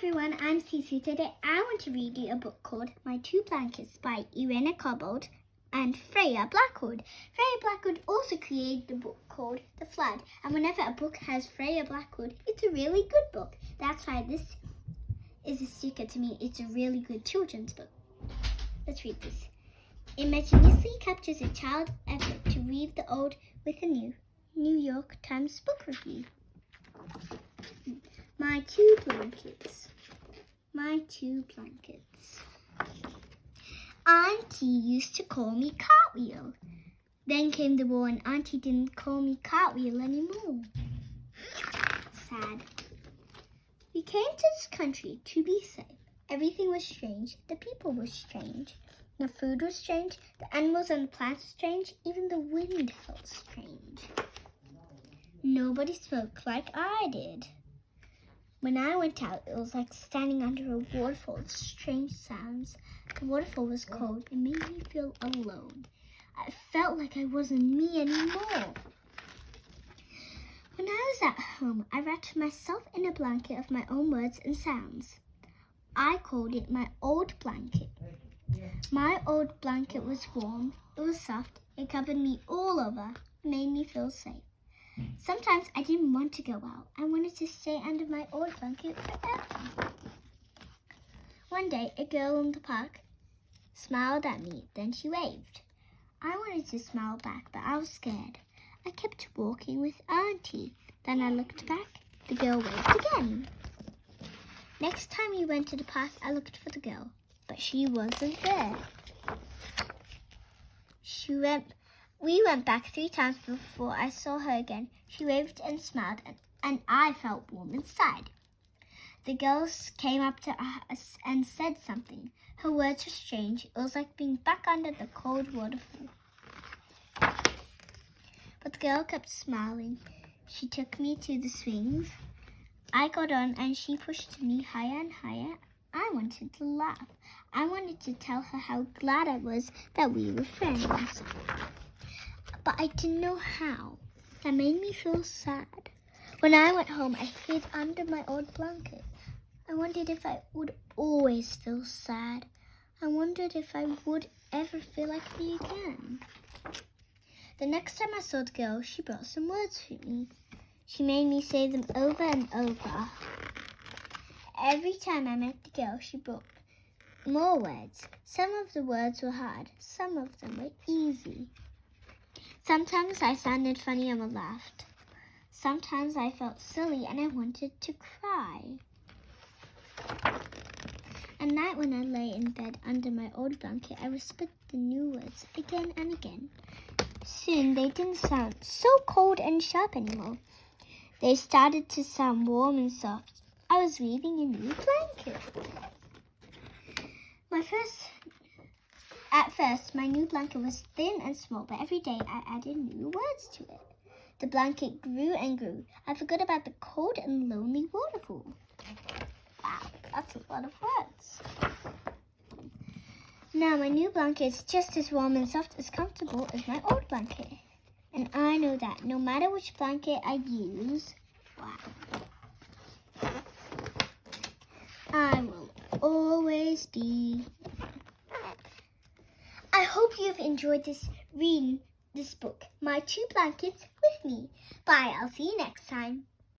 everyone, I'm Sze Sze. Today I want to read you a book called My Two Blankets by Irena Cobbold and Freya Blackwood. Freya Blackwood also created a book called The Flood, and whenever a book has Freya Blackwood, it's a really good book. That's why this is a sticker to me. It's a really good children's book. Let's read this. Imaginously captures a child's effort to weave the old with a new. New York Times Book Review. My two blankets. My two blankets. Auntie used to call me Cartwheel. Then came the war and Auntie didn't call me Cartwheel anymore. Sad. We came to this country to be safe. Everything was strange. The people were strange. The food was strange. The animals and the plants were strange. Even the wind felt strange. Nobody spoke like I did. When I went out, it was like standing under a waterfall of strange sounds. The waterfall was cold. It made me feel alone. I felt like I wasn't me anymore. When I was at home, I wrapped myself in a blanket of my own words and sounds. I called it my old blanket. My old blanket was warm. It was soft. It covered me all over. It made me feel safe. Sometimes I didn't want to go out. I wanted to stay under my old blanket forever. One day, a girl in the park smiled at me. Then she waved. I wanted to smile back, but I was scared. I kept walking with Auntie. Then I looked back. The girl waved again. Next time we went to the park, I looked for the girl, but she wasn't there. We went back 3 times before I saw her again. She waved and smiled, and I felt warm inside. The girls came up to us and said something. Her words were strange. It was like being back under the cold waterfall. But the girl kept smiling. She took me to the swings. I got on and she pushed me higher and higher. I wanted to laugh. I wanted to tell her how glad I was that we were friends. But I didn't know how. That made me feel sad. When I went home, I hid under my old blanket. I wondered if I would always feel sad. I wondered if I would ever feel like me again. The next time I saw the girl, she brought some words for me. She made me say them over and over. Every time I met the girl, she brought more words. Some of the words were hard. Some of them were easy. Sometimes I sounded funny and laughed. Sometimes I felt silly and I wanted to cry. At night when I lay in bed under my old blanket, I whispered the new words again and again. Soon they didn't sound so cold and sharp anymore. They started to sound warm and soft. I was weaving a new blanket. At first, my new blanket was thin and small, but every day I added new words to it. The blanket grew and grew. I forgot about the cold and lonely waterfall. Wow, that's a lot of words. Now my new blanket is just as warm and soft as comfortable as my old blanket. And I know that no matter which blanket I use, I will always be. I hope you've enjoyed reading this book, My Two Blankets, with me. Bye, I'll see you next time.